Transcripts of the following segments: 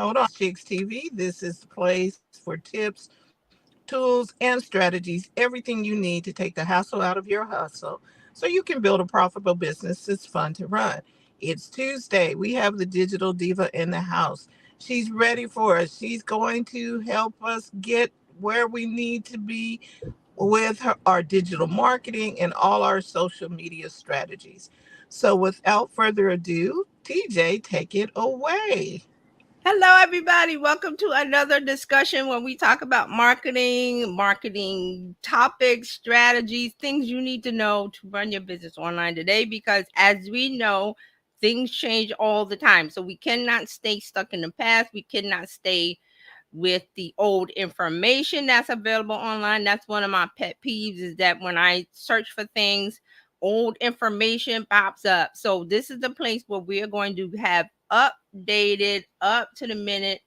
Hold on, Chicks TV. This is the place for tips, tools, and strategies, everything you need to take the hassle out of your hustle so you can build a profitable business that's fun to run. It's Tuesday. We have the digital diva in the house. She's ready for us. She's going to help us get where we need to be with our digital marketing and all our social media strategies. So, without further ado, TJ, take it away. Hello, everybody. Welcome to another discussion when we talk about marketing topics, strategies, things you need to know to run your business online today. Because as we know, things change all the time. So we cannot stay stuck in the past. We cannot stay with the old information that's available online. That's one of my pet peeves is that when I search for things, old information pops up. So this is the place where we are going to have updated, up to the minute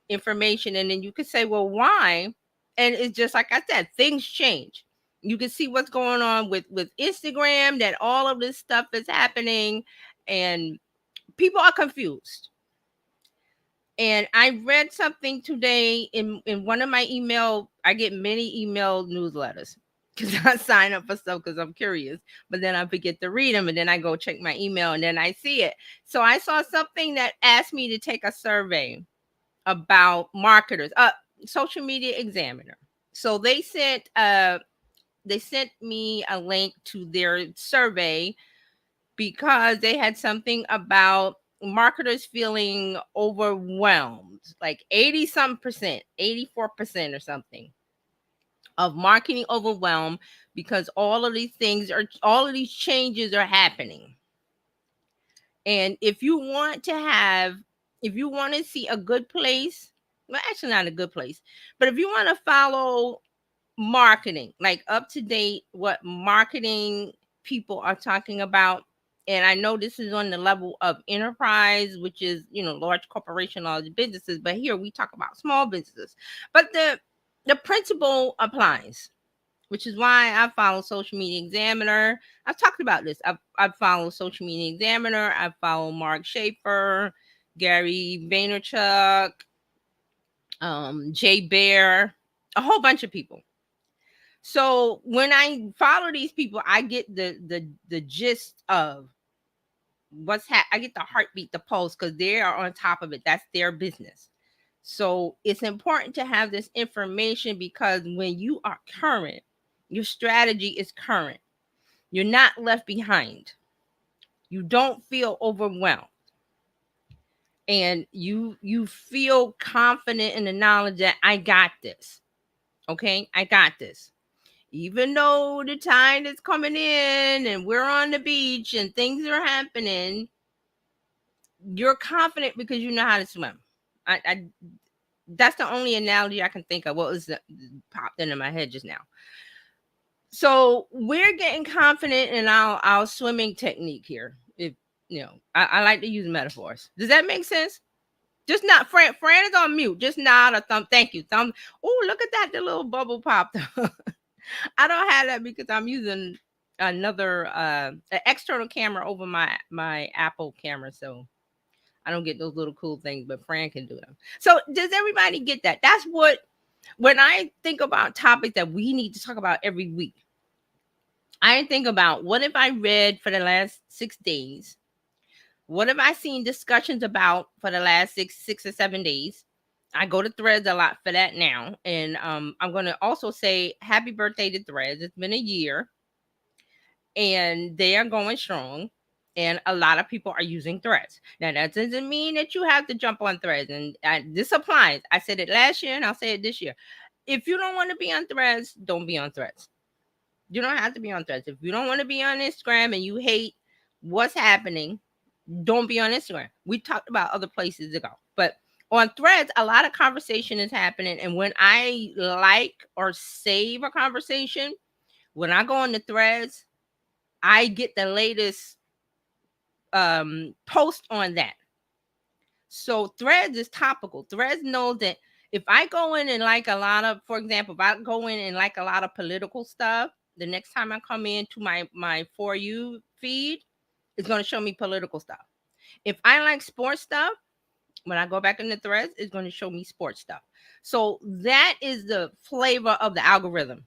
information. And then you could say, well, why? And it's just like I said, things change. You can see what's going on with Instagram, that all of this stuff is happening and people are confused. And I read something today in one of my email. I get many email newsletters because I sign up for stuff because I'm curious, but then I forget to read them, and then I go check my email, and then I see it. So I saw something that asked me to take a survey about marketers, Social Media Examiner. So they sent me a link to their survey because they had something about marketers feeling overwhelmed, like 80 some percent, 84% or something of marketing overwhelmed because all of these changes are happening. And if you want to see a good place, well, actually not a good place, but if you want to follow marketing, like up to date, what marketing people are talking about. And I know this is on the level of enterprise, which is, large corporation, large businesses, but here we talk about small businesses. But the principle applies, which is why I follow Social Media Examiner. I've talked about this. I've followed Social Media Examiner. I've followed Mark Schaefer, Gary Vaynerchuk, Jay Bear, a whole bunch of people. So when I follow these people, I get the gist of I get the heartbeat, the pulse, because they are on top of it. That's their business. So it's important to have this information because when you are current, your strategy is current. You're not left behind. You don't feel overwhelmed. And you feel confident in the knowledge that I got this. Okay? I got this. Even though the tide is coming in and we're on the beach and things are happening, you're confident because you know how to swim. I That's the only analogy I can think of. What was that popped into my head just now? So we're getting confident in our swimming technique here. If I like to use metaphors. Does that make sense? Just not Fran. Fran is on mute. Just nod or thumb. Thank you. Thumb. Oh, look at that! The little bubble popped. I don't have that because I'm using another an external camera over my Apple camera, so I don't get those little cool things. But Fran can do them. So does everybody get that? That's what when I think about topics that we need to talk about every week. I think about what have I read for the last 6 days? What have I seen discussions about for the last 6 or 7 days? I go to Threads a lot for that now. And I'm going to also say happy birthday to Threads. It's been a year and they are going strong. And a lot of people are using Threads. Now, that doesn't mean that you have to jump on Threads. And this applies. I said it last year and I'll say it this year. If you don't want to be on Threads, don't be on Threads. You don't have to be on Threads. If you don't want to be on Instagram and you hate what's happening, don't be on Instagram. We talked about other places to go. But on Threads, a lot of conversation is happening. And when I like or save a conversation, when I go on the Threads, I get the latest post on that. So Threads is topical. Threads knows that if I go in and like a lot of, for example, if I go in and like a lot of political stuff, the next time I come into my For You feed, it's going to show me political stuff. If I like sports stuff, When I go back in the threads, it's going to show me sports stuff. So that is the flavor of the algorithm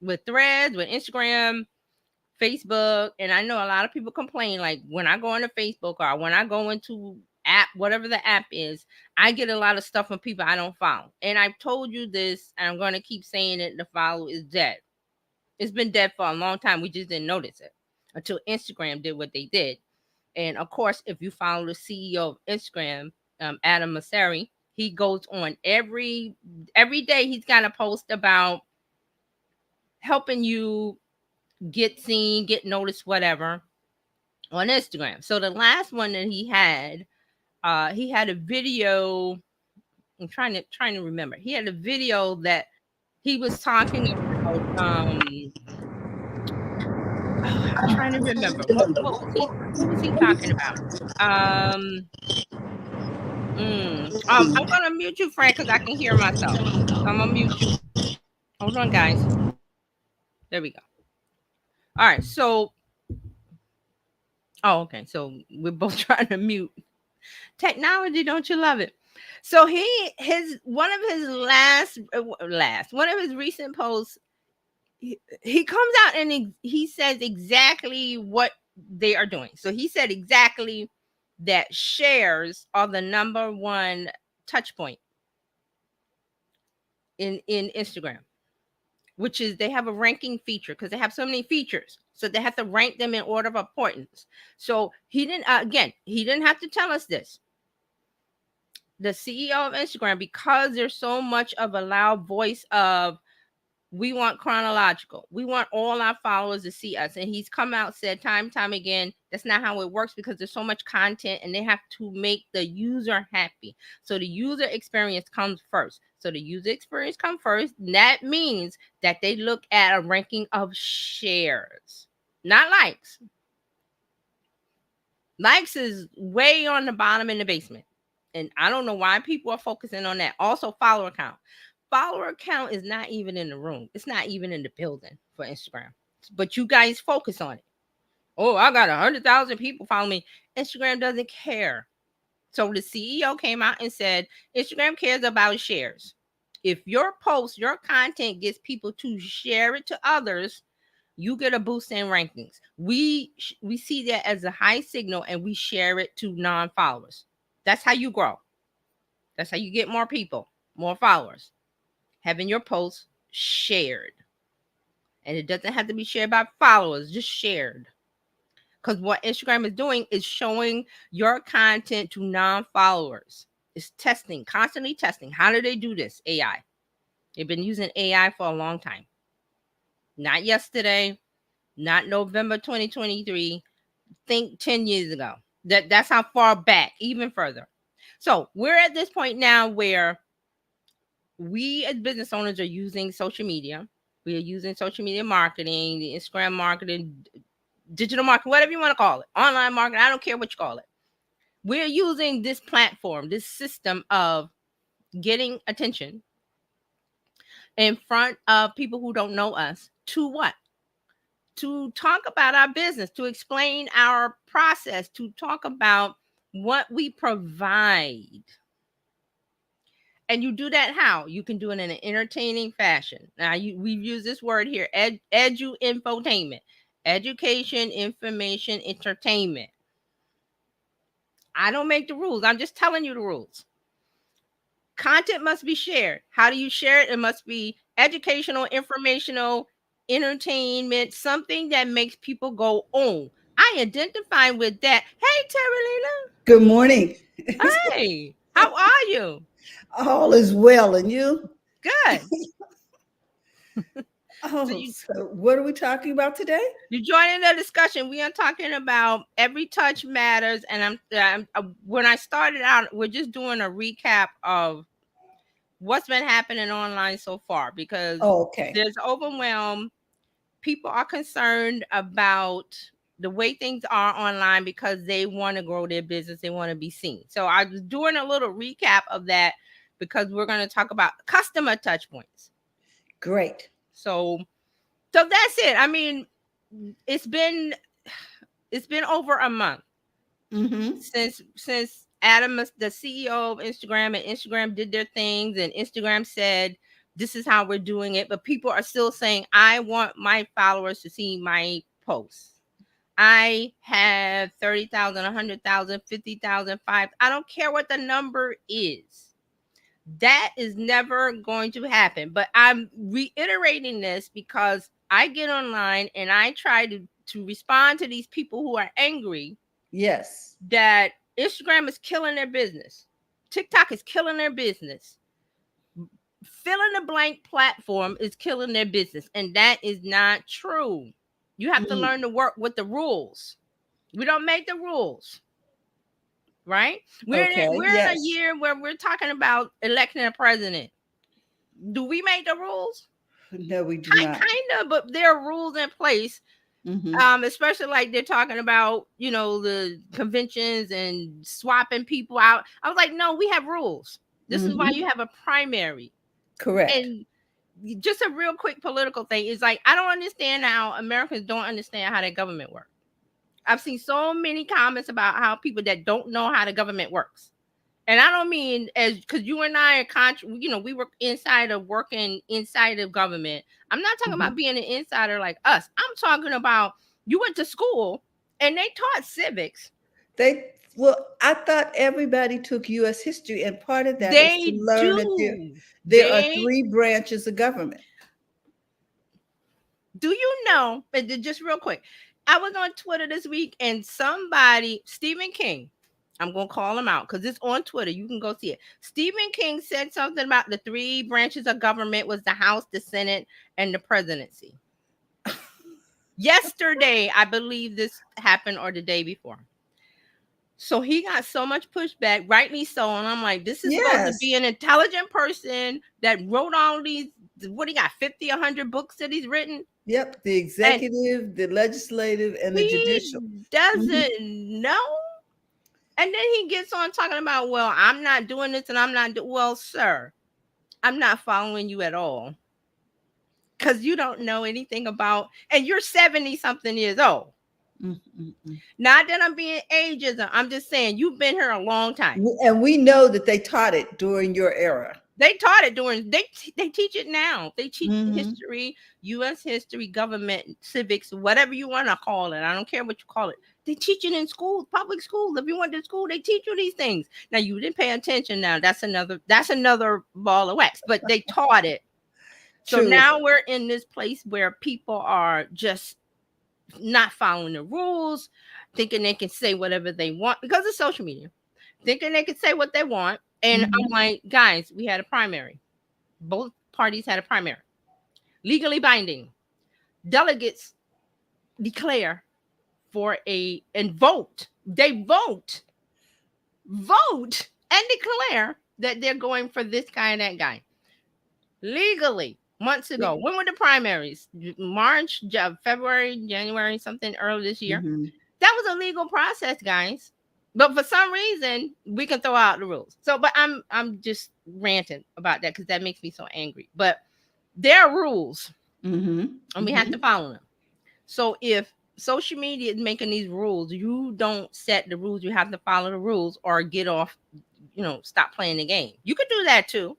with threads, with Instagram, Facebook. And I know a lot of people complain like when I go into Facebook or when I go into app, whatever the app is, I get a lot of stuff from people I don't follow. And I've told you this, and I'm going to keep saying it, the follow is dead. It's been dead for a long time. We just didn't notice it until Instagram did what they did. And of course, if you follow the CEO of Instagram, Adam Mosseri, he goes on every day. He's got a post about helping you get seen, get noticed, whatever on Instagram. So the last one that he had a video. I'm trying to remember. He had a video that he was talking about. I'm trying to remember what was he talking about? I'm gonna mute you, Frank, because I can hear myself. I'm gonna mute you. Hold on, guys. There we go. All right. So, oh, okay. So we're both trying to mute. Technology, don't you love it? So his one of his last one of his recent posts, he comes out and he says exactly what they are doing. So he said exactly that shares are the number one touch point in Instagram, which is they have a ranking feature because they have so many features. So they have to rank them in order of importance. So he didn't again, he didn't have to tell us this. The CEO of Instagram, because there's so much of a loud voice of we want chronological. We want all our followers to see us. And he's come out, said time and time again, that's not how it works because there's so much content and they have to make the user happy. So the user experience comes first. So the user experience comes first. That means that they look at a ranking of shares, not likes. Likes is way on the bottom in the basement. And I don't know why people are focusing on that. Also, follower count. Follower count is not even in the room. It's not even in the building for Instagram. But you guys focus on it. Oh, I got 100,000 people following me. Instagram doesn't care. So the CEO came out and said Instagram cares about shares. If your post, your content gets people to share it to others, you get a boost in rankings. We see that as a high signal and we share it to non-followers. That's how you grow. That's how you get more people, more followers. Having your posts shared. And it doesn't have to be shared by followers, just shared. Because what Instagram is doing is showing your content to non-followers. It's testing, constantly testing. How do they do this? AI. They've been using AI for a long time. Not yesterday, not November 2023. Think 10 years ago. That's how far back, even further. So we're at this point now where we as business owners are using social media. We are using social media marketing, the Instagram marketing, digital marketing, whatever you want to call it, online marketing. I don't care what you call it. We're using this platform, this system of getting attention in front of people who don't know us to what? To talk about our business, to explain our process, to talk about what we provide. And you do that how? You can do it in an entertaining fashion. Now, we've used this word here, edu infotainment, education, information, entertainment. I don't make the rules. I'm just telling you the rules. Content must be shared. How do you share it? It must be educational, informational, entertainment, something that makes people go, oh, I identify with that. Hey, Good morning. Terralina. Hey, how are you? All is well, and you? Good. So Oh, so what are we talking about today? you joining the discussion. We are talking about every touch matters, and when I started out, we're just doing a recap of what's been happening online so far because Oh, okay. there's overwhelm. People are concerned about the way things are online because they want to grow their business, they want to be seen. So I was doing a little recap of that because we're going to talk about customer touch points. Great. So that's it. I mean, it's been over a month Mm-hmm. since Adam, the CEO of Instagram, and Instagram did their things, and Instagram said, this is how we're doing it. But people are still saying, I want my followers to see my posts. I have 30,000, 100,000, 50,000, 5. I don't care what the number is. That is never going to happen. But I'm reiterating this because I get online and I try to respond to these people who are angry Yes. that Instagram is killing their business. TikTok is killing their business. Fill in the blank platform is killing their business. And that is not true. You have to learn to work with the rules. We don't make the rules. Right? Okay. We're in a Yes. year where we're talking about electing a president. Do we make the rules? No, we do Kind not. of, but there are rules in place. Especially like they're talking about, the conventions and swapping people out. I was like, no, we have rules. This is why you have a primary. Correct. And just a real quick political thing is like, I don't understand how Americans don't understand how their government works. I've seen so many comments about how people that don't know how the government works. And I don't mean as because you and I are we work working inside of government. I'm not talking about being an insider like us. I'm talking about you went to school and they taught civics. Well, I thought everybody took U.S. history, and part of that is to They learn that do. there are three branches of government. Do you know? Just real quick, I was on Twitter this week, and somebody, Stephen King. I'm going to call him out because it's on Twitter. You can go see it. Stephen King said something about the three branches of government was the House, the Senate, and the presidency. Yesterday, I believe this happened, or the day before. So he got so much pushback, rightly so. And I'm like, this is supposed to be an intelligent person that wrote all these, what he got, 50, 100 books that he's written? Yep, the executive, the legislative, and the judicial. He doesn't know. And then he gets on talking about, well, I'm not doing this and I'm not well, sir, I'm not following you at all. Because you don't know anything about, and you're 70 something years old. Not that I'm being ageism. I'm just saying you've been here a long time. And we know that they taught it during your era. They taught it during, they teach it now. They teach history, U.S. history, government, civics, whatever you want to call it. I don't care what you call it. They teach it in schools, public schools. If you went to school, they teach you these things. Now you didn't pay attention. Now that's another ball of wax. But they taught it. So now we're in this place where people are just not following the rules, thinking they can say whatever they want because of social media, thinking they can say what they want. And I'm like, guys, we had a primary. Both parties had a primary. Legally binding. Delegates declare for and vote. They vote and declare that they're going for this guy and that guy. Legally, months ago. When were the primaries? March, February, January, something early this year. That was a legal process, guys. But for some reason, we can throw out the rules. So, but I'm just ranting about that because that makes me so angry. But there are rules, and we have to follow them. So if social media is making these rules, you don't set the rules. You have to follow the rules or get off, stop playing the game. You could do that too.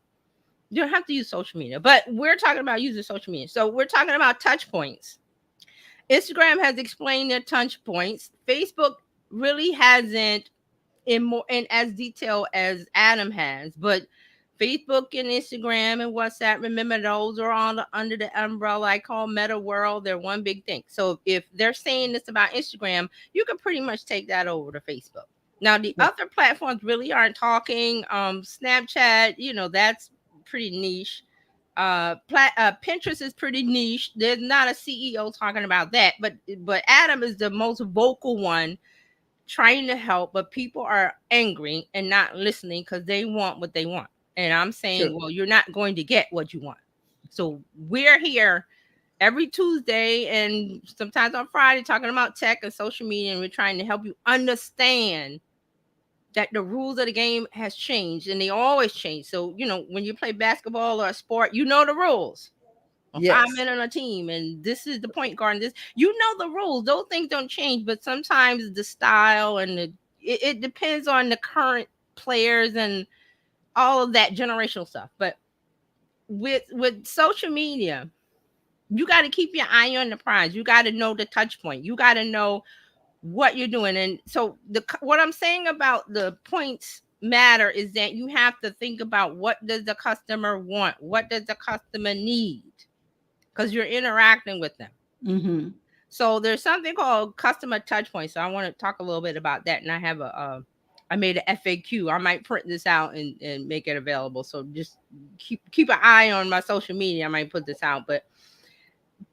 You don't have to use social media, but we're talking about using social media. So we're talking about touch points. Instagram has explained their touch points. Facebook really hasn't in as detail as Adam has, but Facebook and Instagram and WhatsApp, remember those are all under the umbrella I call Meta World. They're one big thing. So if they're saying this about Instagram, you can pretty much take that over to Facebook. Now the other platforms really aren't talking. Snapchat, that's pretty niche. Pinterest is pretty niche. There's not a CEO talking about that, but Adam is the most vocal one trying to help, but people are angry and not listening because they want what they want. And I'm saying, well, you're not going to get what you want. So we're here every Tuesday and sometimes on Friday talking about tech and social media, and we're trying to help you understand that the rules of the game has changed, and they always change. So, when you play basketball or a sport, the rules. 5 men on a team, and this is the point guard. And this, the rules. Those things don't change, but sometimes the style and it depends on the current players and all of that generational stuff. But with social media, you got to keep your eye on the prize. You got to know the touch point. You got to know what you're doing. And so what I'm saying about the points matter is that you have to think about, what does the customer want? What does the customer need? Because you're interacting with them. Mm-hmm. So there's something called customer touch points. So I want to talk a little bit about that. And I have I made an FAQ. I might print this out and make it available. So just keep an eye on my social media. I might put this out. But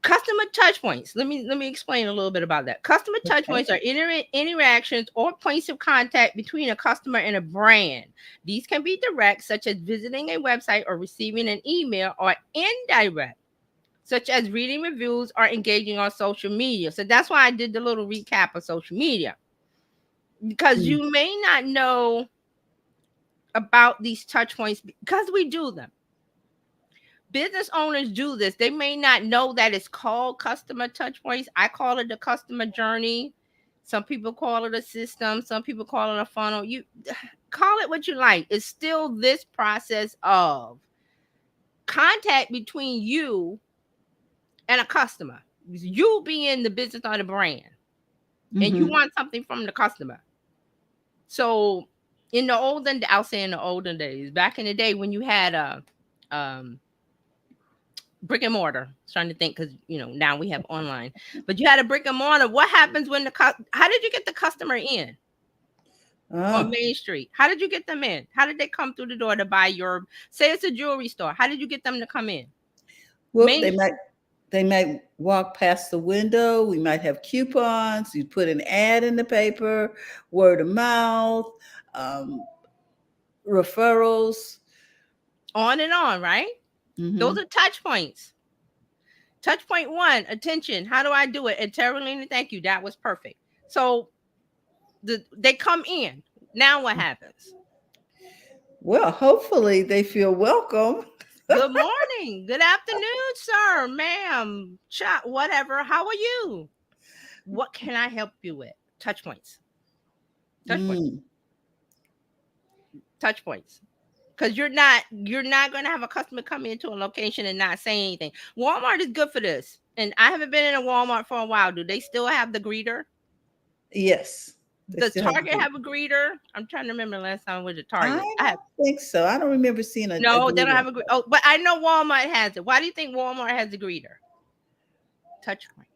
customer touch points. Let me explain a little bit about that. Customer touch points are interactions or points of contact between a customer and a brand. These can be direct, such as visiting a website or receiving an email, or indirect, such as reading reviews or engaging on social media. So that's why I did the little recap of social media, because you may not know about these touch points because we do them. Business owners do this. They may not know that it's called customer touch points. I call it the customer journey. Some people call it a system. Some people call it a funnel. You call it what you like. It's still this process of contact between you and a customer. You being the business or the brand, and you want something from the customer. So I'll say in the olden days, back in the day when you had a brick and mortar. I was trying to think, because now we have online, but you had a brick and mortar. What happens when how did you get the customer in on Main Street? How did you get them in? How did they come through the door to buy your, say it's a jewelry store? How did you get them to come in? Well, they might walk past the window. We might have coupons. You put an ad in the paper, word of mouth, referrals, on and on, right? Mm-hmm. Those are touch points. Touch point 1, attention. How do I do it? And Terralina, thank you. That was perfect. So they come in. Now what happens? Well, hopefully they feel welcome. Good morning. Good afternoon, sir, ma'am, chat, whatever. How are you? What can I help you with? Touch points. Touch points. Touch points. Because you're not going to have a customer come into a location and not say anything. Walmart is good for this. And I haven't been in a Walmart for a while. Do they still have the greeter? Yes. Does Target have a greeter? I'm trying to remember last time I was at Target. I don't think so. I don't remember seeing No, they don't have a greeter. Oh, but I know Walmart has it. Why do you think Walmart has a greeter? Touch point.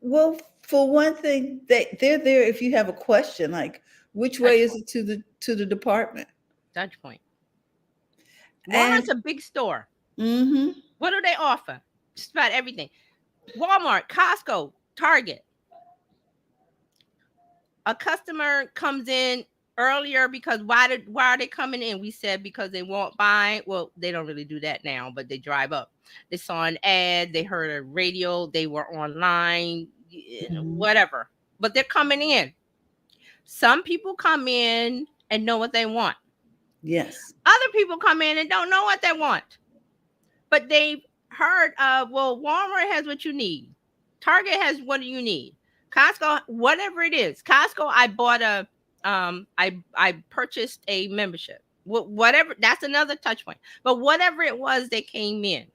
Well, for one thing, they're there if you have a question, like which way is it to the department? Touch point. Walmart's a big store. Mm-hmm. What do they offer? Just about everything. Walmart, Costco, Target. A customer comes in earlier because why are they coming in? We said because they won't buy. Well, they don't really do that now, but they drive up. They saw an ad, they heard a radio, they were online, whatever. But they're coming in. Some people come in and know what they want. Yes. Other people come in and don't know what they want. But they've heard of, well, Walmart has what you need. Target has what you need. Costco, whatever it is. Costco, I bought I purchased a membership. Whatever, that's another touch point. But whatever it was, they came in.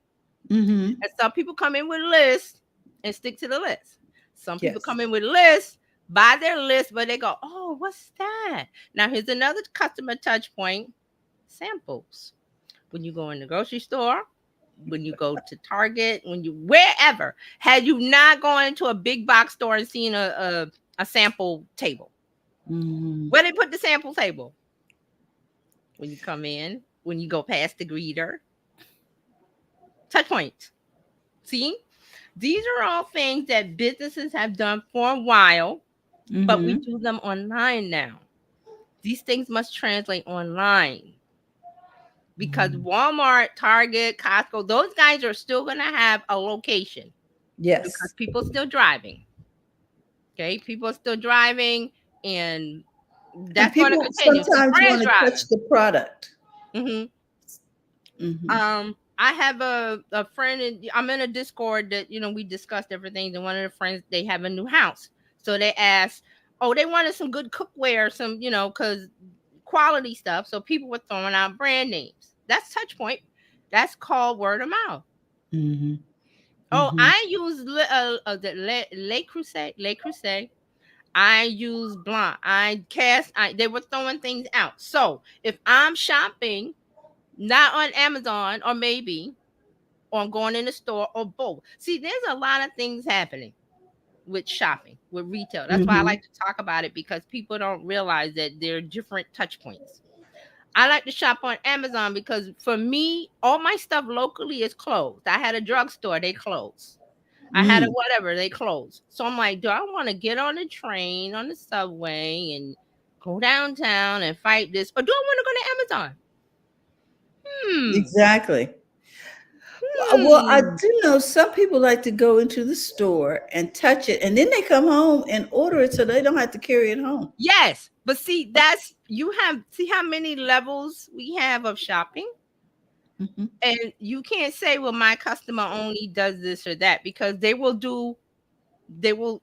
Mm-hmm. And some people come in with lists and stick to the list. Some people come in with lists, buy their list, but they go, oh, what's that? Now, here's another customer touch point. Samples. When you go in the grocery store, when you go to Target, wherever, had you not gone into a big box store and seen a sample table? Mm-hmm. Where they put the sample table? When you come in, when you go past the greeter. Touch points. See, these are all things that businesses have done for a while, but we do them online now. These things must translate online. Because Walmart, Target, Costco, those guys are still going to have a location. Yes. Because people are still driving. Okay, people are still driving, and that's going to continue. Sometimes want to touch the product. Mm-hmm. Mm-hmm. I have a friend, and I'm in a Discord that we discussed everything. And one of the friends, they have a new house, so they asked, they wanted some good cookware, some because quality stuff. So people were throwing out brand names. That's touch point. That's called word of mouth. Mhm. Oh, Mhm. I use Le Creuset, Le Creuset. I use Blanc. They were throwing things out. So if I'm shopping, not on Amazon or maybe, or I'm going in the store or both. See, there's a lot of things happening with shopping, with retail. That's why I Mhm. like to talk about it because people don't realize that there are different touch points. I like to shop on Amazon because for me, all my stuff locally is closed. I had a drugstore, they closed. I had a Mm. whatever, they closed. So I'm like, do I want to get on the train, on the subway, and go downtown and fight this? Or do I want to go to Amazon? Hmm. Exactly. Well, I Hmm. do know some people like to go into the store and touch it, and then they come home and order it so they don't have to carry it home. Yes. But see, that's you have see how many levels we have of shopping? Mhm. And you can't say, well, my customer only does this or that because they will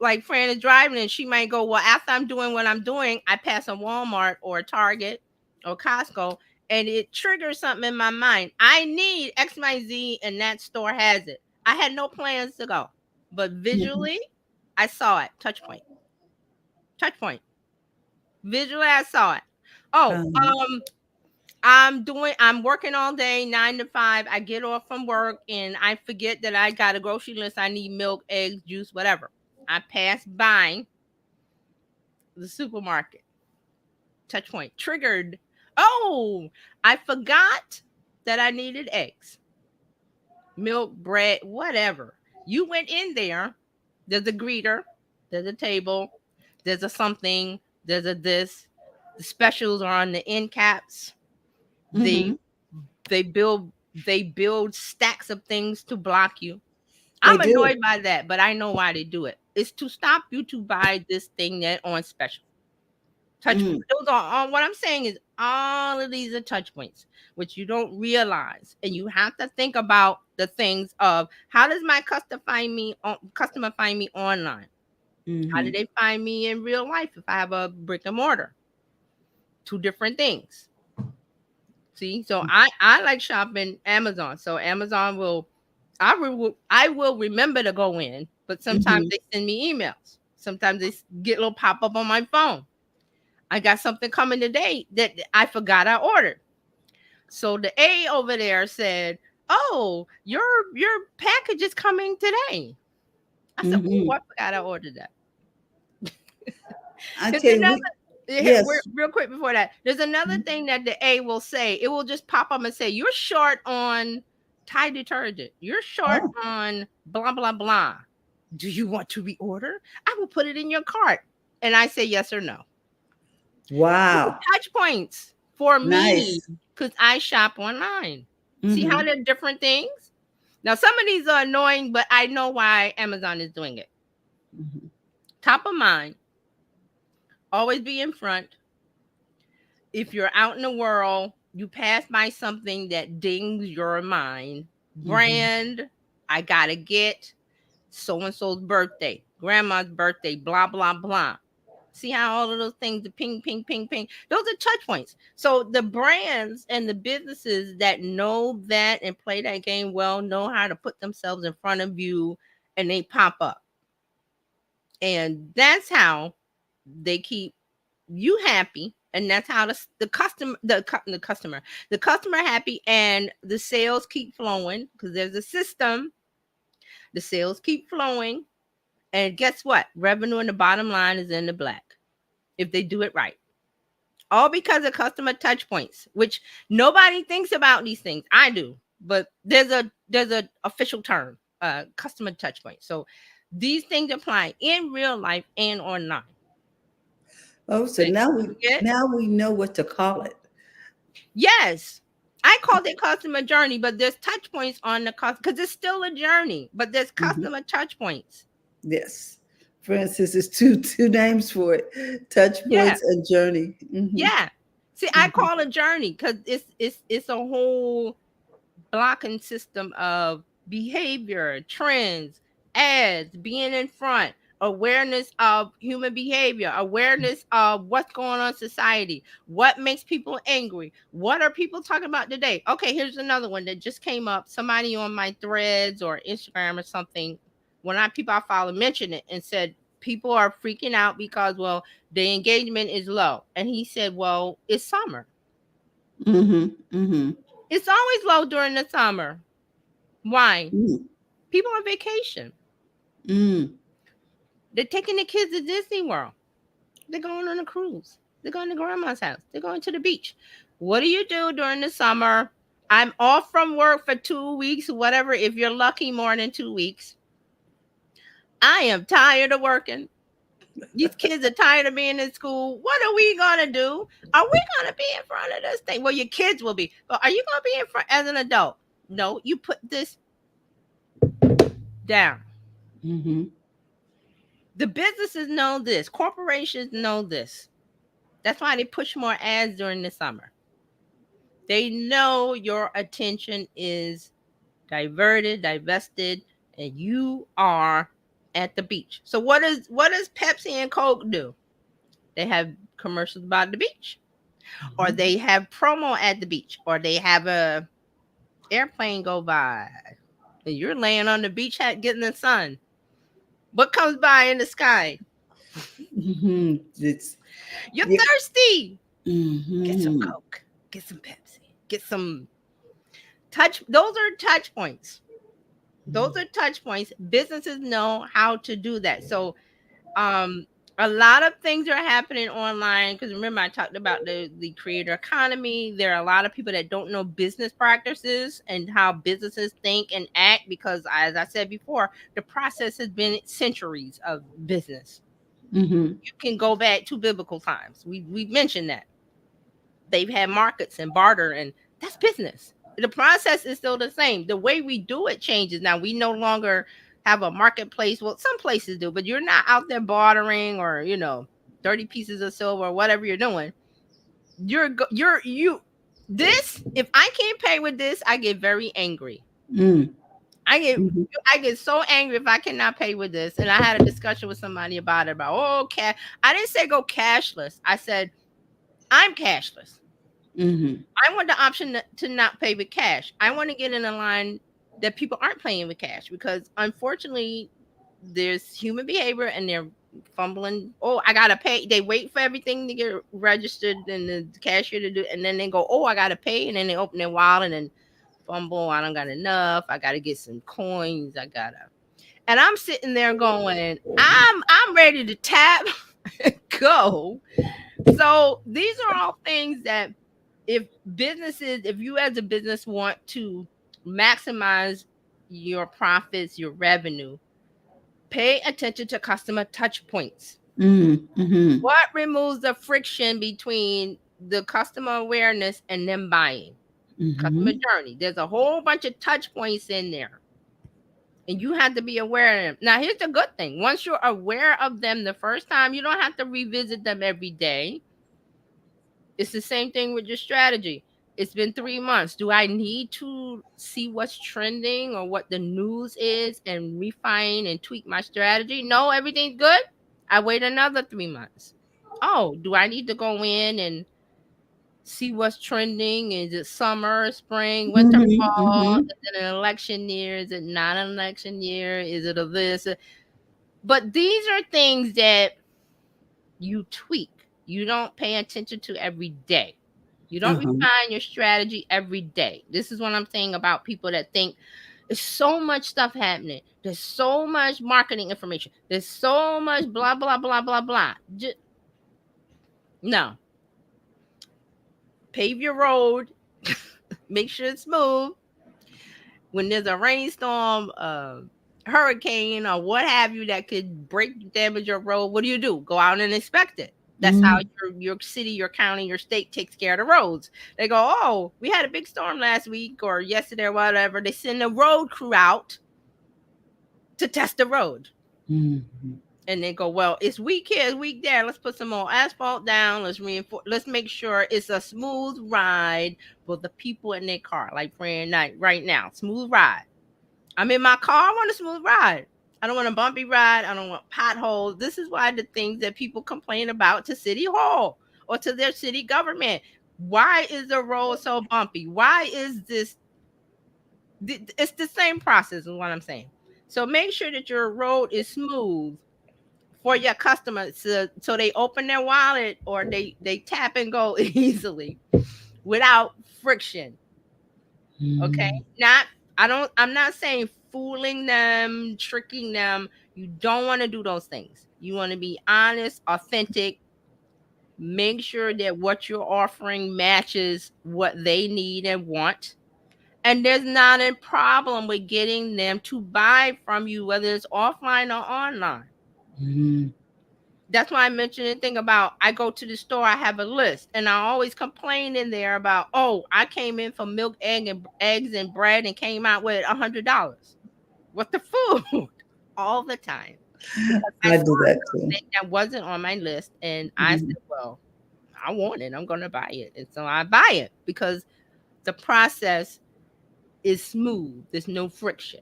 like Fran is driving and she might go, well, after I'm doing what I'm doing, I pass a Walmart or a Target or Costco and it triggers something in my mind. I need XYZ and that store has it. I had no plans to go, but Mhm. visually, I saw it. Touch point. Touch point. Visually, I saw it. Oh, Um, I'm working all day, 9 to 5. I get off from work and I forget that I got a grocery list. I need milk, eggs, juice, whatever. I pass by the supermarket. Touch point. Triggered. Oh, I forgot that I needed eggs, milk, bread, whatever. You went in there. There's a greeter, there's a table, there's a something, there's a this. The specials are on the end caps. They mhm. they build stacks of things to block you. They I'm do. annoyed by that, but I know why they do it. It's to stop you to buy this thing that on special. Touch Mm. those are all what I'm saying is all of these are touch points, which you don't realize. And you have to think about the things of how does my customer find me online? How do Mhm. they find me in real life if I have a brick and mortar? Two different things. See, so I like shopping Amazon. So Amazon will I will remember to go in, but sometimes Mhm. they send me emails. Sometimes they get a little pop up on my phone. I got something coming today that I forgot I ordered. So the A over there said, "Oh, your package is coming today." I said, "Oh, I Mhm. forgot I ordered that." I There's tell you, another we yes. real quick before that. There's another Mhm. thing that the A will say. It will just pop up and say, "You're short on Tide detergent. You're short Oh, on blah blah blah. Do you want to reorder? I will put it in your cart." And I say yes or no. These wow. are touch points for me Nice. because I shop online. See how Mhm. they're different things? Now, some of these are annoying, but I know why Amazon is doing it. Mhm. Top of mind, always be in front. If you're out in the world, you pass by something that dings your mind. Mhm. Brand, I gotta get so and so's birthday, grandma's birthday, blah, blah, blah. See how all of those things, the ping, ping, ping, ping, those are touch points. So the brands and the businesses that know that and play that game well know how to put themselves in front of you and they pop up. And that's how they keep you happy. And that's how the customer happy and the sales keep flowing because there's a system. The sales keep flowing. And guess what? Revenue in the bottom line is in the black if they do it right. All because of customer touch points, which nobody thinks about these things. I do, but there's a official term, customer touch point. So these things apply in real life and online. Oh, so And now don't forget, now we know what to call it. yes, I called it customer journey, but there's touch points on the customer because it's still a journey, but there's Mhm. customer touch points. Yes. For instance, there's two names for it: touch Yeah, points and journey. Mhm. yeah. See, I Mhm. call it journey because it's a whole blocking system of behavior, trends, ads, being in front. awareness of human behavior, awareness of what's going on in society, what makes people angry, what are people talking about today. Okay, here's another one that just came up. Somebody on my threads or Instagram or something, when people I follow mentioned it and said people are freaking out because, well, the engagement is low. And he said, well, it's summer. Mm-hmm. Mm-hmm. It's always low during the summer. Why? Mm. People on vacation. Mm. They're taking the kids to Disney World. They're going on a cruise. They're going to grandma's house. They're going to the beach. What do you do during the summer? I'm off from work for 2 weeks, whatever. If you're lucky, more than 2 weeks. I am tired of working. These kids are tired of being in school. What are we going to do? Are we going to be in front of this thing? Well, your kids will be. But are you going to be in front as an adult? No, you put this down. Mm-hmm. The businesses know this. Corporations know this. That's why they push more ads during the summer. They know your attention is diverted, divested, and you are at the beach. So what does Pepsi and Coke do? They have commercials about the beach, or they have promo at the beach, or they have a airplane go by, and you're laying on the beach getting the sun. What comes by in the sky? Mm-hmm. It's You're yeah. thirsty. Get some Mm-hmm. Coke. Get some Pepsi. Get some touch. Those are touch points. Those are touch points. Businesses know how to do that. So um a lot of things are happening online because remember I talked about the creator economy. There are a lot of people that don't know business practices and how businesses think and act because, as I said before, the process has been centuries of business. Mm-hmm. You can go back to biblical times. We mentioned that they've had markets and barter, and that's business. The process is still the same. The way we do it changes now. We no longer have a marketplace. Well, some places do, but you're not out there bartering or 30 pieces of silver or whatever you're doing. You this, if I can't pay with this, I get very angry. Mm. I get Mm-hmm. I get so angry if I cannot pay with this. And I had a discussion with somebody about it about, oh, cash. I didn't say go cashless. I said I'm cashless. Mm-hmm. I want the option to not pay with cash. I want to get in a line that people aren't paying with cash because unfortunately there's human behavior and they're fumbling. Oh, I gotta pay. They wait for everything to get registered and the cashier to do, and then they go, oh, I gotta pay, and then they open their wallet and then fumble. I don't got enough. I gotta get some coins. And I'm sitting there going, I'm ready to tap and go. So these are all things that if you as a business want to maximize your profits, your revenue, pay attention to customer touch points. Mm-hmm. What removes the friction between the customer awareness and them buying? Customer Mm-hmm. journey. There's a whole bunch of touch points in there. And you have to be aware of them. Now, here's the good thing. Once you're aware of them the first time, you don't have to revisit them every day. It's the same thing with your strategy. It's been 3 months. Do I need to see what's trending or what the news is and refine and tweak my strategy? No, everything's good. I wait another 3 months. Oh, do I need to go in and see what's trending? Is it summer, spring, winter, fall? Mm-hmm. Is it an election year? Is it not an election year? Is it a this? But these are things that you tweak. You don't pay attention to every day. You don't Uh-huh. refine your strategy every day. This is what I'm saying about people that think there's so much stuff happening. There's so much marketing information. There's so much blah, blah, blah, blah, blah. No. Pave your road. Make sure it's smooth. When there's a rainstorm, hurricane, or what have you that could damage your road, what do? Go out and inspect it. That's how Mm. your city, your county, your state takes care of the roads. They go, oh, we had a big storm last week or yesterday or whatever. They send a road crew out to test the road. Mm-hmm. And they go, well, it's weak here, it's weak there. Let's put some more asphalt down. Let's reinforce. Let's make sure it's a smooth ride for the people in their car. Like Friday night, right now, smooth ride. I'm in my car. I want a smooth ride. I don't want a bumpy ride. I don't want potholes. This is why the things that people complain about to City Hall or to their city government. Why is the road so bumpy? Why is this? It's the same process, is what I'm saying. So make sure that your road is smooth for your customers, so they open their wallet or they tap and go easily without friction. Okay. Mm. Not, I'm not saying fooling them, tricking them. You don't want to do those things. You want to be honest, authentic. Make sure that what you're offering matches what they need and want. And there's not a problem with getting them to buy from you, whether it's offline or online. Mm. That's why I mentioned the thing about I go to the store, I have a list, and I always complain in there about, oh, I came in for milk, eggs and bread and came out with $100. What the food? All the time. Because I I saw do that too. something that wasn't on my list and I Mhm. said, well, I want it. I'm gonna buy it. And so I buy it because the process is smooth. There's no friction.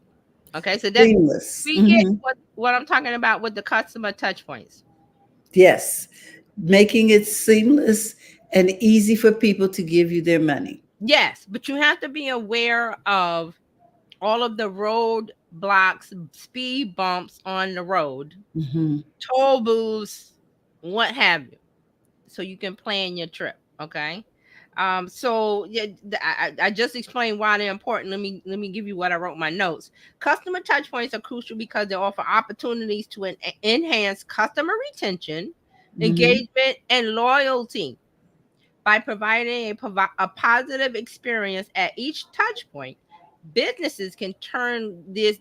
Okay, so that Seamless. we get Hmm. what I'm talking about with the customer touch points. Yes. Making it seamless and easy for people to give you their money. Yes, but you have to be aware of all of the road blocks, speed bumps on the road, Hmm. toll booths, what have you, so you can plan your trip. Okay. So yeah, I just explained why they're important. Let me give you what I wrote in my notes. Customer touch points are crucial because they offer opportunities to enhance customer retention, Hmm. engagement, and loyalty. By providing a positive experience at each touch point, businesses can turn this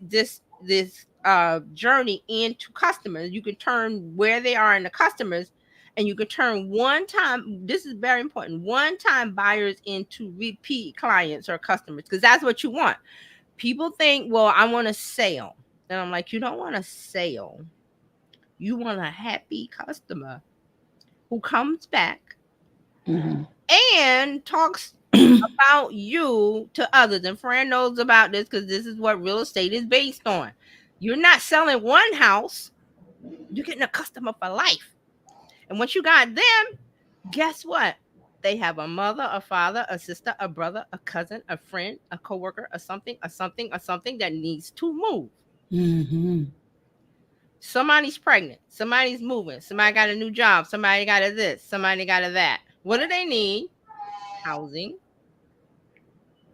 journey into customers. You can turn where they are in the customers, and you can turn one time. This is very important. One time buyers into repeat clients or customers, because that's what you want. People think, well, I want a sale, and I'm like, you don't want a sale. You want a happy customer who comes back Hmm. and talks about you to others. And Fran knows about this because this is what real estate is based on. You're not selling one house, you're getting a customer for life. And once you got them, guess what? They have a mother, a father, a sister, a brother, a cousin, a friend, a coworker, a something, a something, a something that needs to move. Hmm. Somebody's pregnant, somebody's moving, somebody got a new job, somebody got a this, somebody got a that. What do they need? Housing.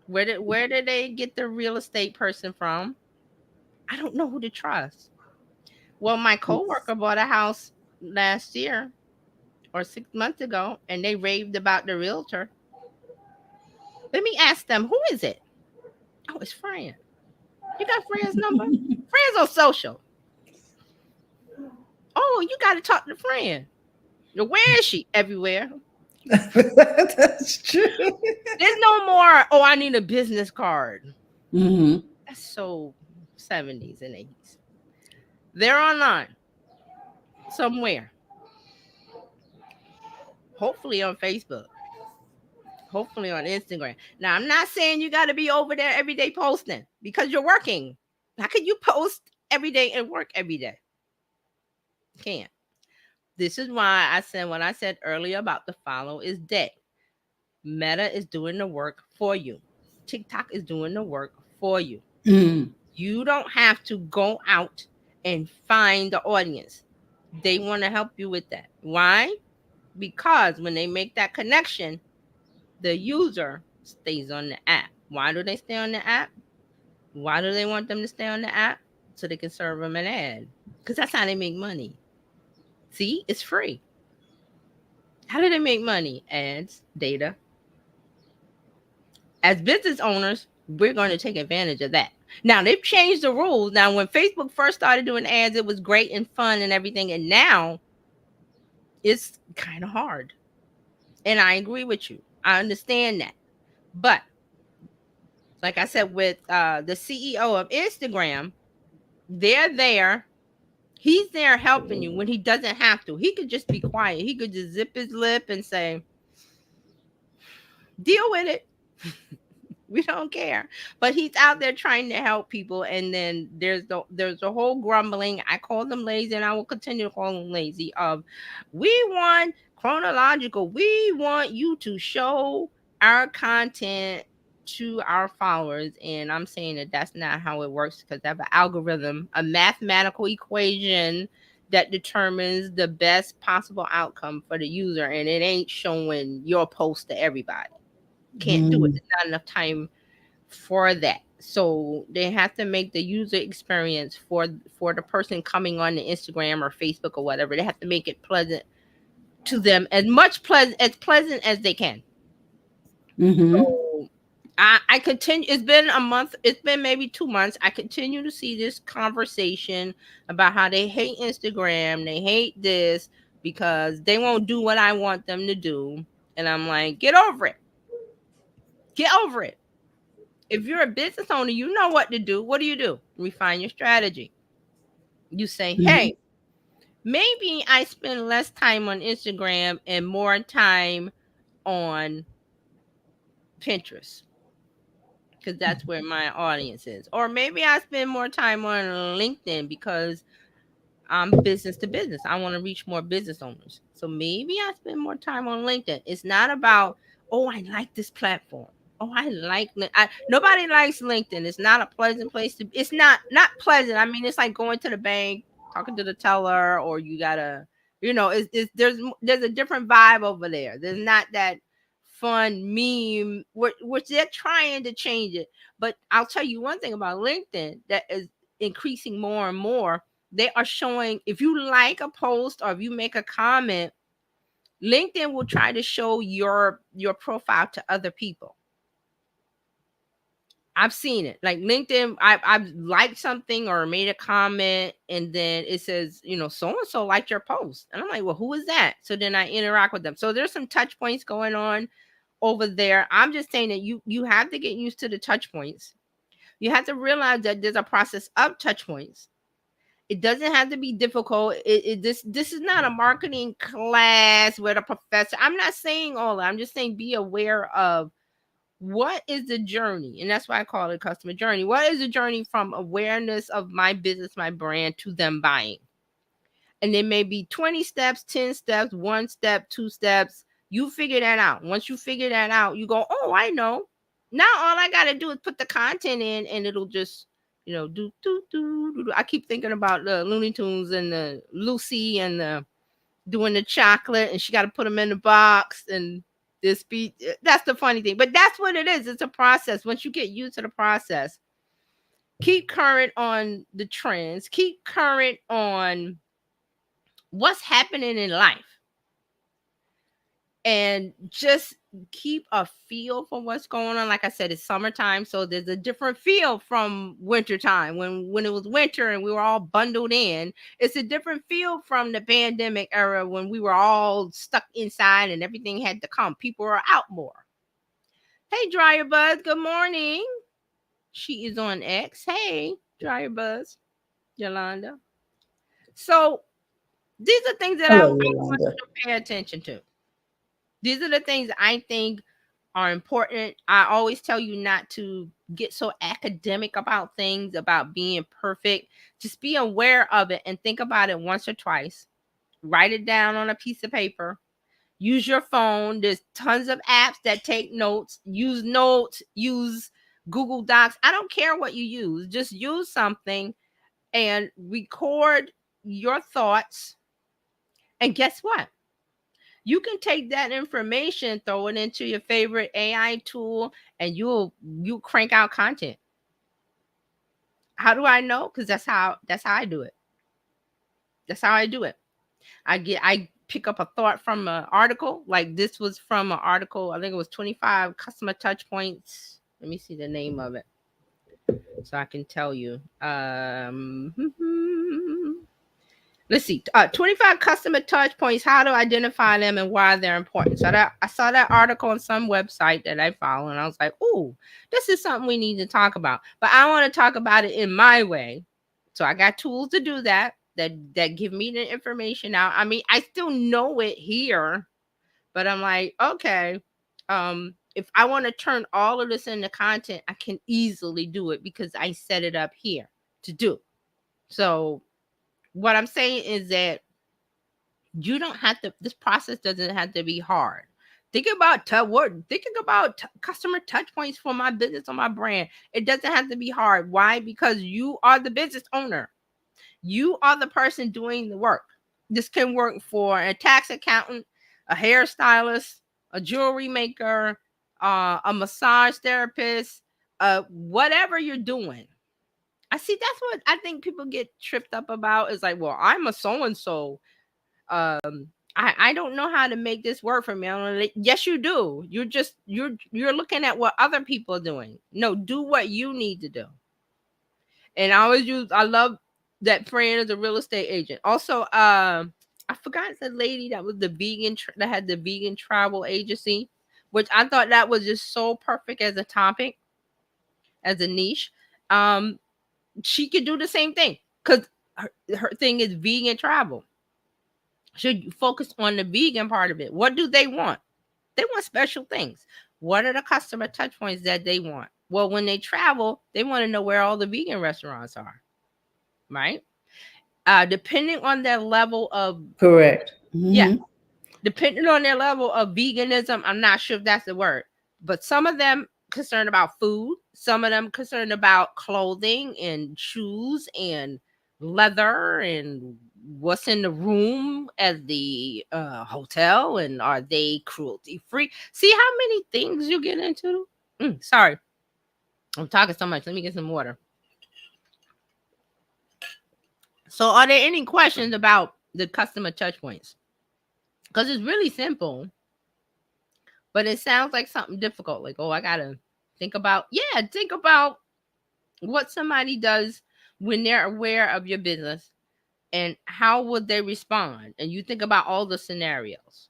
Where did they get the real estate person from? I don't know who to trust. Well, my coworker bought a house last year or 6 months ago, and they raved about the realtor. Let me ask them, who is it? Oh, it's Fran. You got Fran's number? Fran's on social. Oh, you got to talk to Fran. Where is she? Everywhere. That's true. There's no more. Oh, I need a business card. Hmm. That's so 70s and 80s. They're online somewhere. Hopefully on Facebook. Hopefully on Instagram. Now, I'm not saying you got to be over there every day posting because you're working. How can you post every day and work every day? Can't. This is why I said what I said earlier about the follow is dead. Meta is doing the work for you. TikTok is doing the work for you. Mm. You don't have to go out and find the audience. They want to help you with that. Why? Because when they make that connection, the user stays on the app. Why do they stay on the app? Why do they want them to stay on the app? So they can serve them an ad. Because that's how they make money. See, it's free. How do they make money? Ads, data. As business owners, we're going to take advantage of that. Now, they've changed the rules. Now, when Facebook first started doing ads, it was great and fun and everything. And now it's kind of hard. And I agree with you. I understand that. But like I said, with the CEO of Instagram, they're there. He's there helping you when he doesn't have to. He could just be quiet. He could just zip his lip and say, deal with it. We don't care. But he's out there trying to help people. And then there's a whole grumbling. I call them lazy, and I will continue to call them lazy. Of we want chronological. We want you to show our content to our followers. And I'm saying that that's not how it works, because I have an algorithm, a mathematical equation that determines the best possible outcome for the user, and it ain't showing your post to everybody. Can't do it. Mm. There's not enough time for that. So they have to make the user experience for the person coming on the Instagram or Facebook or whatever. They have to make it pleasant to them, as pleasant as they can. Mm-hmm. So I continue. It's been a month. It's been maybe 2 months. I continue to see this conversation about how they hate Instagram. They hate this because they won't do what I want them to do. And I'm like, get over it. Get over it. If you're a business owner, you know what to do. What do? Refine your strategy. You say, Mm-hmm. hey, maybe I spend less time on Instagram and more time on Pinterest, because that's where my audience is. Or maybe I spend more time on LinkedIn because I'm business to business. I want to reach more business owners. So maybe I spend more time on LinkedIn. It's not about, oh, I like this platform. Oh, I like nobody likes LinkedIn. It's not a pleasant place to. It's not pleasant. I mean, it's like going to the bank, talking to the teller, or you gotta, there's a different vibe over there. There's not that fun meme, which they're trying to change it. But I'll tell you one thing about LinkedIn that is increasing more and more. They are showing, if you like a post or if you make a comment, LinkedIn will try to show your profile to other people. I've seen it. Like LinkedIn, I've liked something or made a comment, and then it says, so and so liked your post. And I'm like, well, who is that? So then I interact with them. So there's some touch points going on over there. I'm just saying that you have to get used to the touch points. You have to realize that there's a process of touch points. It doesn't have to be difficult. This is not a marketing class where the professor. I'm not saying all that. I'm just saying be aware of what is the journey, and that's why I call it customer journey. What is the journey from awareness of my business, my brand, to them buying? And there may be 20 steps, 10 steps, 1 step, 2 steps. You figure that out. Once you figure that out, you go, oh, I know. Now all I got to do is put the content in, and it'll just, do. I keep thinking about the Looney Tunes and the Lucy and the doing the chocolate, and she got to put them in the box, and this beat. That's the funny thing, but that's what it is. It's a process. Once you get used to the process, keep current on the trends, keep current on what's happening in life, and just keep a feel for what's going on. Like I said, it's summertime, so there's a different feel from wintertime. When it was winter and we were all bundled in, it's a different feel from the pandemic era when we were all stuck inside and everything had to come. People are out more. Hey, Dryer Buzz, good morning. She is on X. Hey, Dryer Buzz, Yolanda. So these are things that I Hello, want Yolanda. you to pay attention to. These are the things I think are important. I always tell you not to get so academic about things, about being perfect. Just be aware of it and think about it once or twice. Write it down on a piece of paper. Use your phone. There's tons of apps that take notes. Use notes, use Google Docs. I don't care what you use. Just use something and record your thoughts. And guess what? You can take that information, throw it into your favorite AI tool, and you crank out content. How do I know? Because that's how I do it. That's how I do it. I pick up a thought from an article. Like this was from an article. I think it was 25 customer touch points. Let me see the name of it so I can tell you. Let's see, 25 customer touch points, how to identify them and why they're important. So that I saw that article on some website that I follow, and I was like, oh, this is something we need to talk about. But I want to talk about it in my way. So I got tools to do that give me the information out. I mean, I still know it here, but I'm like, okay, if I want to turn all of this into content, I can easily do it because I set it up here to do. So what I'm saying is that you don't have to, this process doesn't have to be hard. Thinking about customer touch points for my business or my brand, it doesn't have to be hard. Why? Because you are the business owner. You are the person doing the work. This can work for a tax accountant, a hairstylist, a jewelry maker, a massage therapist, whatever you're doing. I see that's what I think people get tripped up about is like, well, I'm a so and so. I don't know how to make this work for me. I'm like, yes, you do. You're looking at what other people are doing. No, do what you need to do. And I love that friend as a real estate agent. Also, I forgot the lady that was the vegan that had the vegan travel agency, which I thought that was just so perfect as a topic, as a niche. She could do the same thing because her thing is vegan travel. Should focus on the vegan part of it. What do they want? They want special things. What are the customer touch points that they want? Well, when they travel, they want to know where all the vegan restaurants are, right? Depending on their level of Correct. yeah, depending on their level of veganism, I'm not sure if that's the word, but some of them concerned about food, some of them concerned about clothing and shoes and leather and what's in the room at the hotel, and are they cruelty free? See how many things you get into. Sorry, I'm talking so much. Let me get some water. So are there any questions about the customer touch points? Because it's really simple, but it sounds like something difficult. Like, oh, I gotta think about what somebody does when they're aware of your business and how would they respond. And you think about all the scenarios.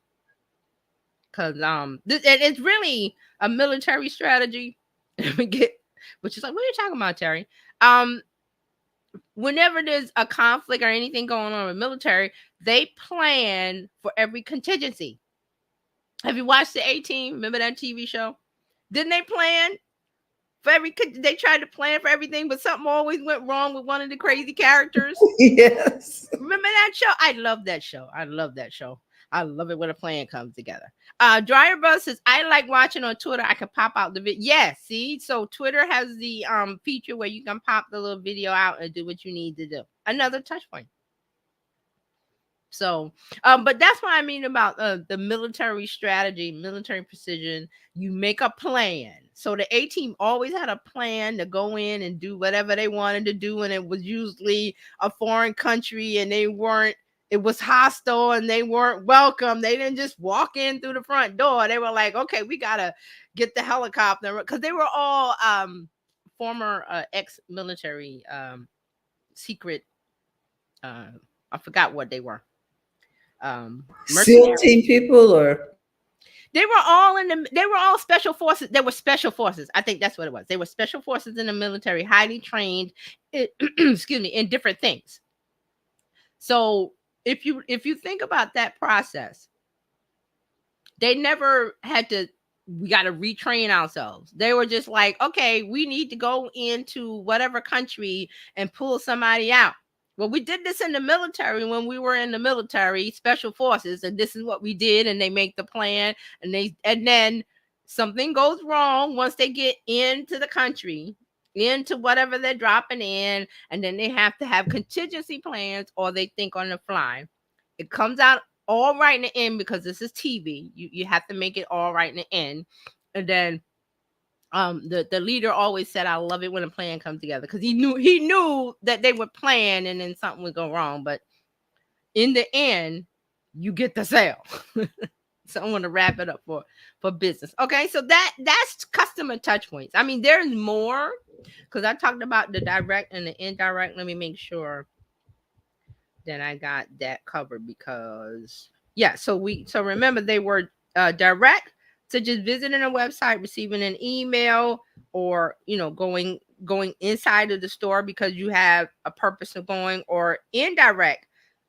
Because it's really a military strategy. Which is like, what are you talking about, Terry? Whenever there's a conflict or anything going on with military, they plan for every contingency. Have you watched the A-Team? Remember that TV show? Didn't they plan for they tried to plan for everything, but something always went wrong with one of the crazy characters? Yes. Remember that show? I love that show. I love that show. I love it when a plan comes together. Dryer Buzz says, I like watching on Twitter. I can pop out the video. Yes, see? So Twitter has the feature where you can pop the little video out and do what you need to do. Another touch point. So, but that's what I mean about the military strategy, military precision. You make a plan. So the A-Team always had a plan to go in and do whatever they wanted to do, and it was usually a foreign country, and it was hostile, and they weren't welcome. They didn't just walk in through the front door. They were like, okay, we gotta get the helicopter, because they were all former ex-military secret. I forgot what they were. SEAL team people, or they were all special forces. They were special forces. I think that's what it was. They were special forces in the military, highly trained, excuse me, in different things. So if you think about that process, they never had to, we got to retrain ourselves. They were just like, okay, we need to go into whatever country and pull somebody out. Well, we did this in the military when we were in the military, special forces, and this is what we did. And they make the plan, and then something goes wrong once they get into the country, into whatever they're dropping in, and then they have to have contingency plans, or they think on the fly. It comes out all right in the end, because this is TV. You have to make it all right in the end, and then the leader always said, I love it when a plan comes together, because he knew that they would plan and then something would go wrong, but in the end you get the sale. So I want to wrap it up for business. Okay, so that's customer touch points. I mean, there's more, because I talked about the direct and the indirect. Let me make sure that I got that covered, because so remember, they were direct, so just visiting a website, receiving an email, or going inside of the store because you have a purpose of going, or indirect,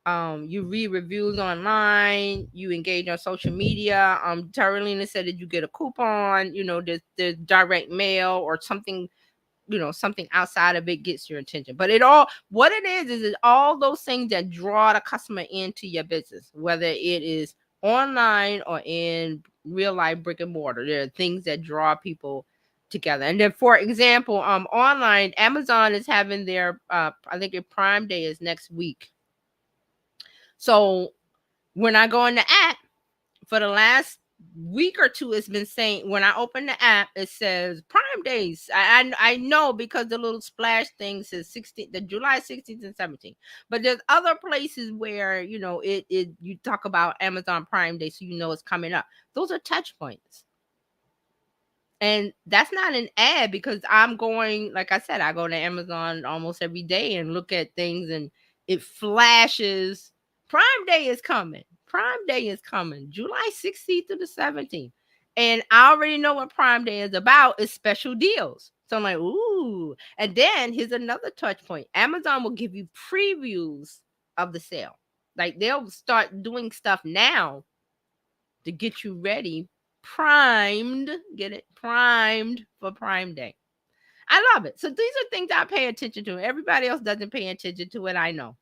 You read reviews online, you engage on social media. Terralina said that you get a coupon, the direct mail or something, something outside of it gets your attention. But what it is all those things that draw the customer into your business, whether it is online or in real life brick and mortar. There are things that draw people together. And then, for example, online, Amazon is having their I think their Prime Day is next week. So when I go in the app, for the last week or two, it's been saying, when I open the app, it says Prime Days. I know because the little splash thing says the July 16th and 17th. But there's other places where it you talk about Amazon Prime Day, so it's coming up. Those are touch points. And that's not an ad, because I'm going, like I said, I go to Amazon almost every day and look at things, and it flashes. Prime Day is coming. Prime Day is coming. July 16th to the 17th. And I already know what Prime Day is about. It's special deals. So I'm like, ooh. And then here's another touch point. Amazon will give you previews of the sale. Like, they'll start doing stuff now to get you ready, primed, get it? Primed for Prime Day. I love it. So these are things I pay attention to. Everybody else doesn't pay attention to it. I know.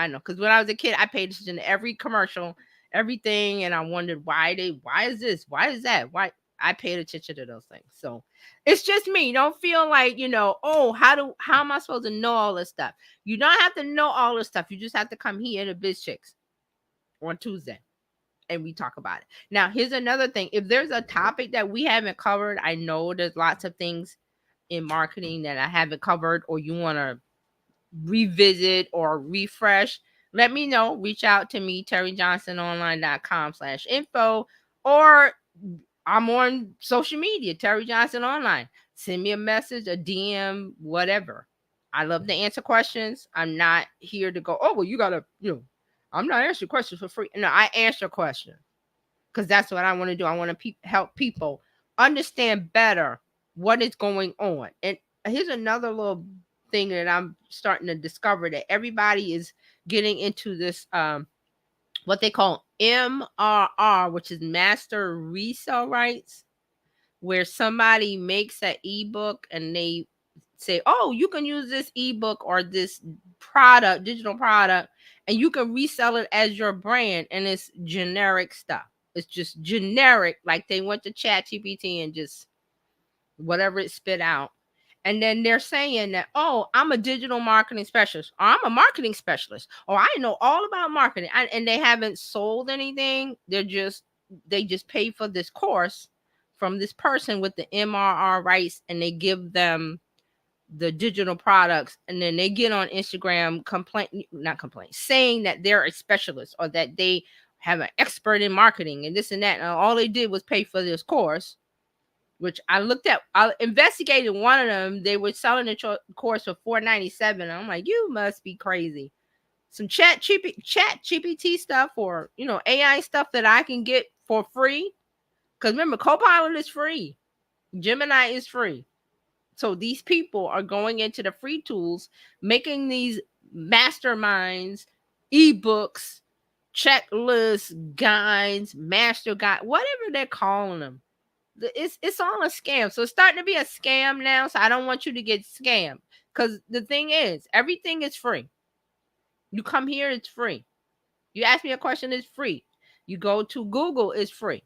Because when I was a kid, I paid attention to every commercial, everything, and I wondered why is this? Why is that? Why? I paid attention to those things. So it's just me. Don't feel like, oh, how am I supposed to know all this stuff? You don't have to know all this stuff. You just have to come here to Bizchicks on Tuesday, and we talk about it. Now, here's another thing. If there's a topic that we haven't covered, I know there's lots of things in marketing that I haven't covered, or you want to revisit or refresh, let me know. Reach out to me, terryjohnsononline.com/info, or I'm on social media, Terry Johnson Online. Send me a message, a DM, whatever. I love to answer questions. I'm not here to go, oh, well, you gotta, I'm not answering questions for free. No, I answer questions because that's what I want to do. I want to help people understand better what is going on. And here's another little thing that I'm starting to discover, that everybody is getting into this what they call MRR, which is master resale rights, where somebody makes an ebook and they say, oh, you can use this ebook or this product, digital product, and you can resell it as your brand. And it's generic stuff. It's just generic, like they went to ChatGPT and just whatever it spit out. And then they're saying that, oh, I'm a digital marketing specialist, or I'm a marketing specialist, or I know all about marketing. And they haven't sold anything. They just pay for this course from this person with the MRR rights, and they give them the digital products, and then they get on Instagram saying that they're a specialist, or that they have an expert in marketing and this and that. And all they did was pay for this course, which I investigated one of them. They were selling the course for $497. I'm like, you must be crazy. Some chat GPT stuff, or AI stuff that I can get for free. Because remember, Copilot is free. Gemini is free. So these people are going into the free tools, making these masterminds, ebooks, checklists, guides, master guide, whatever they're calling them. It's all a scam. So it's starting to be a scam now. So I don't want you to get scammed, because the thing is, everything is free. You come here, it's free. You ask me a question, it's free. You go to Google, it's free.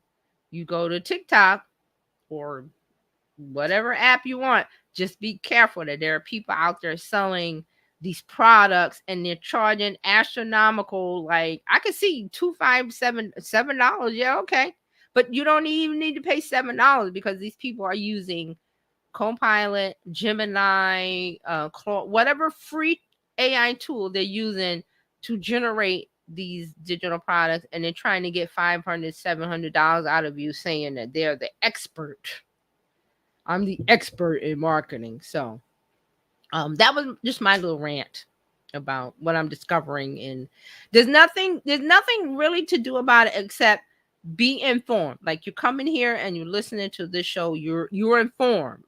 You go to TikTok or whatever app you want. Just be careful that there are people out there selling these products and they're charging astronomical. Like, I could see $7. Yeah, okay. But you don't even need to pay $7, because these people are using Copilot, Gemini, whatever free AI tool they're using to generate these digital products, and they're trying to get $500, $700 out of you, saying that they're the expert. I'm the expert in marketing. So that was just my little rant about what I'm discovering. And there's nothing really to do about it except be informed. Like, you're coming here and you're listening to this show, you're informed,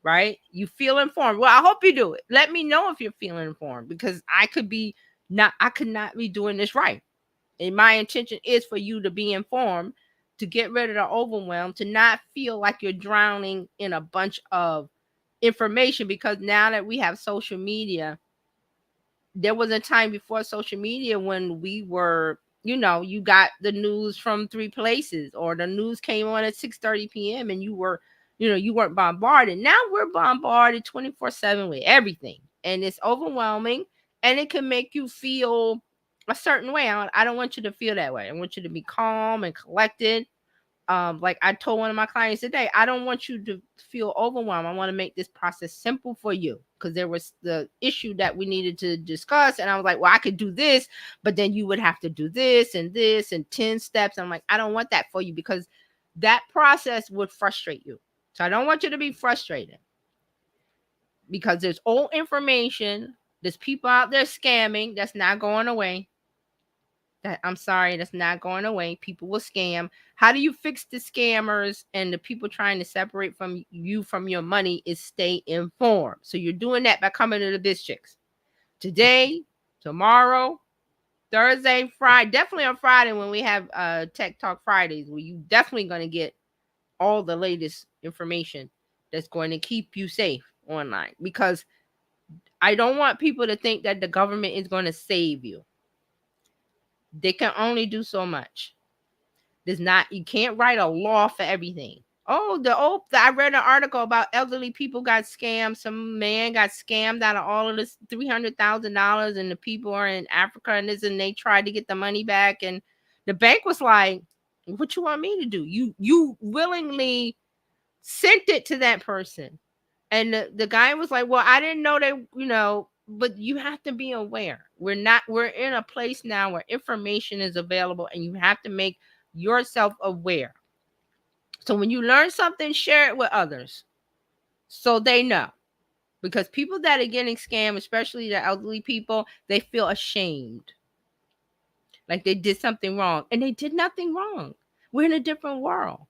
right? You feel informed. Well, I hope you do it. Let me know if you're feeling informed, because I could be Not, I could not be doing this right. And my intention is for you to be informed, to get rid of the overwhelm, to not feel like you're drowning in a bunch of information. Because now that we have social media, there was a time before social media when we were, you got the news from three places, or the news came on at 6:30 p.m. and you were, you weren't bombarded. Now we're bombarded 24/7 with everything, and it's overwhelming, and it can make you feel a certain way. I don't want you to feel that way. I want you to be calm and collected. Like I told one of my clients today, I don't want you to feel overwhelmed. I want to make this process simple for you, because there was the issue that we needed to discuss, and I was like, well, I could do this, but then you would have to do this and 10 steps. I'm like, I don't want that for you, because that process would frustrate you. So I don't want you to be frustrated, because there's old information, there's people out there scamming that's not going away. That, I'm sorry, that's not going away. People will scam. How do you fix the scammers and the people trying to separate from you from your money? Is stay informed. So you're doing that by coming to the Bizchicks today, tomorrow, Thursday, Friday. Definitely on Friday when we have Tech Talk Fridays, where you definitely going to get all the latest information that's going to keep you safe online. Because I don't want people to think that the government is going to save you. They can only do so much. There's not, you can't write a law for everything. I read an article about elderly people got scammed. Some man got scammed out of all of this $300,000, and the people are in Africa and this, and they tried to get the money back, and the bank was like, "What you want me to do? You willingly sent it to that person." And the guy was like, "Well, I didn't know they, but you have to be aware. We're in a place now where information is available, and you have to make yourself aware. So when you learn something, share it with others so they know." Because people that are getting scammed, especially the elderly people, they feel ashamed, like they did something wrong, and they did nothing wrong. We're in a different world.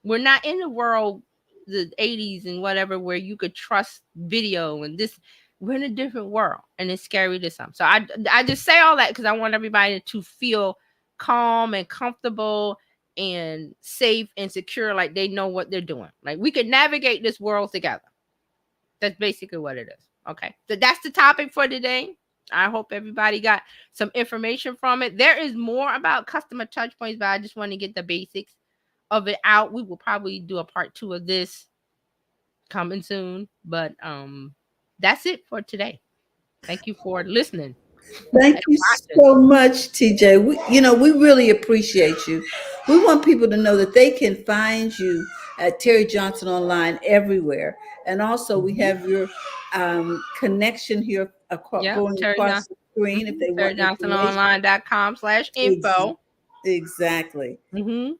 We're not in the world, the 80s and whatever, where you could trust video and this. We're in a different world, and it's scary to some. So I just say all that because I want everybody to feel calm and comfortable and safe and secure, like they know what they're doing. Like we could navigate this world together. That's basically what it is. Okay. So that's the topic for today. I hope everybody got some information from it. There is more about customer touch points, but I just want to get the basics of it out. We will probably do a part 2 of this coming soon, but that's it for today. Thank you for listening. Thank you so much, TJ. We really appreciate you. We want people to know that they can find you at Terry Johnson Online everywhere. And also we have your connection here going across the screen if they want information. TerryJohnsonOnline.com/info. Exactly. Mm-hmm.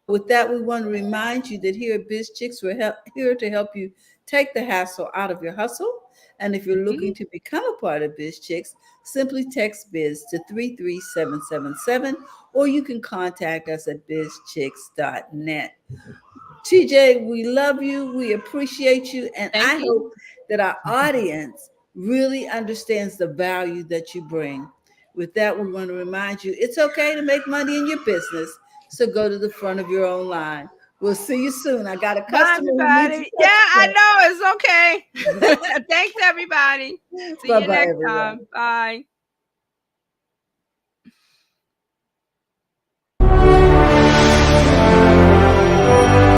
With that, we want to remind you that here at Bizchicks, we're here to help you take the hassle out of your hustle. And if you're looking to become a part of Bizchicks, simply text Biz to 33777, or you can contact us at bizchicks.net. TJ, we love you. We appreciate you. And I hope that our audience really understands the value that you bring. With that, we want to remind you it's okay to make money in your business. So go to the front of your own line. We'll see you soon. I got a customer. Bye, everybody. Yeah, I know. It's okay. Thanks, everybody. See you next time. Bye.